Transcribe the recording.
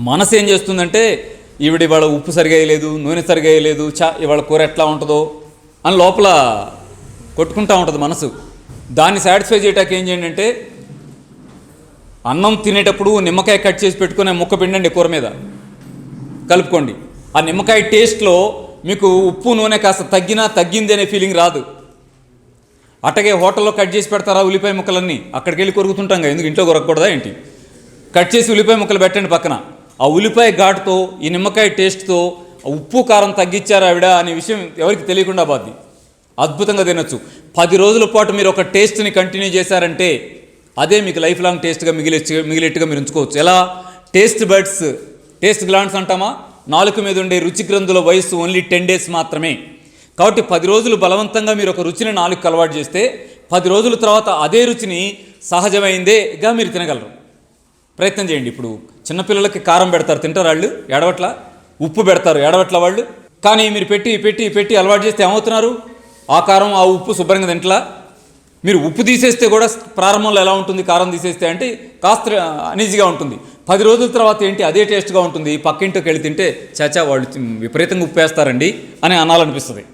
మనసు ఏం చేస్తుందంటే ఈవిడ ఇవాళ ఉప్పు సరిగా వేయలేదు, నూనె సరిగా వేయలేదు, ఇవాళ కూర ఎట్లా ఉంటుందో అని లోపల కొట్టుకుంటూ ఉంటుంది మనసు. దాన్ని సాటిస్ఫై చేయడానికి ఏం చేయండి అంటే, అన్నం తినేటప్పుడు నిమ్మకాయ కట్ చేసి పెట్టుకుని ముక్క పిండండి కూర మీద కలుపుకోండి. ఆ నిమ్మకాయ టేస్ట్లో మీకు ఉప్పు నూనె కాస్త తగ్గింది అనే ఫీలింగ్ రాదు. అట్టగే హోటల్లో కట్ చేసి పెడతారా ఉల్లిపాయ ముక్కలన్నీ, అక్కడికి వెళ్ళి కొరుకుతుంటాం కదా, ఎందుకు ఇంట్లో కొరకూడదా ఏంటి? కట్ చేసి ఉల్లిపాయ ముక్కలు పెట్టండి పక్కన. ఆ ఉల్లిపాయ ఘాటుతో ఈ నిమ్మకాయ టేస్ట్తో ఉప్పు కారం తగ్గించారు ఆవిడ అనే విషయం ఎవరికి తెలియకుండా పోద్ది. అద్భుతంగా తినొచ్చు. 10 రోజుల పాటు మీరు ఒక టేస్ట్ని కంటిన్యూ చేశారంటే అదే మీకు లైఫ్ లాంగ్ టేస్ట్గా మిగిలేట్టుగా మీరు ఉంచుకోవచ్చు. ఎలా? టేస్ట్ బడ్స్, టేస్ట్ గ్లాండ్స్ అంటామా, నాలుక మీద ఉండే రుచి గ్రంథుల వయస్సు ఓన్లీ 10 days మాత్రమే. కాబట్టి 10 రోజులు బలవంతంగా మీరు ఒక రుచిని నాలుగుకి అలవాటు చేస్తే 10 రోజుల తర్వాత అదే రుచిని సహజమైందేగా మీరు తినగలరు. ప్రయత్నం చేయండి. ఇప్పుడు చిన్నపిల్లలకి కారం పెడతారు, తింటారు వాళ్ళు, ఎడవట్ల. ఉప్పు పెడతారు, ఎడవట్ల వాళ్ళు. కానీ మీరు పెట్టి అలవాటు చేస్తే ఏమవుతున్నారు? ఆ కారం ఆ ఉప్పు శుభ్రంగా తింటలా. మీరు ఉప్పు తీసేస్తే కూడా ప్రారంభంలో ఎలా ఉంటుంది, కారం తీసేస్తే అంటే కాస్త అనీజీగా ఉంటుంది. 10 రోజుల తర్వాత ఏంటి, అదే టేస్ట్గా ఉంటుంది. పక్కింటికి వెళ్ళి తింటే చాచా వాళ్ళు విపరీతంగా ఉప్పు వేస్తారండి అని అనాలనిపిస్తుంది.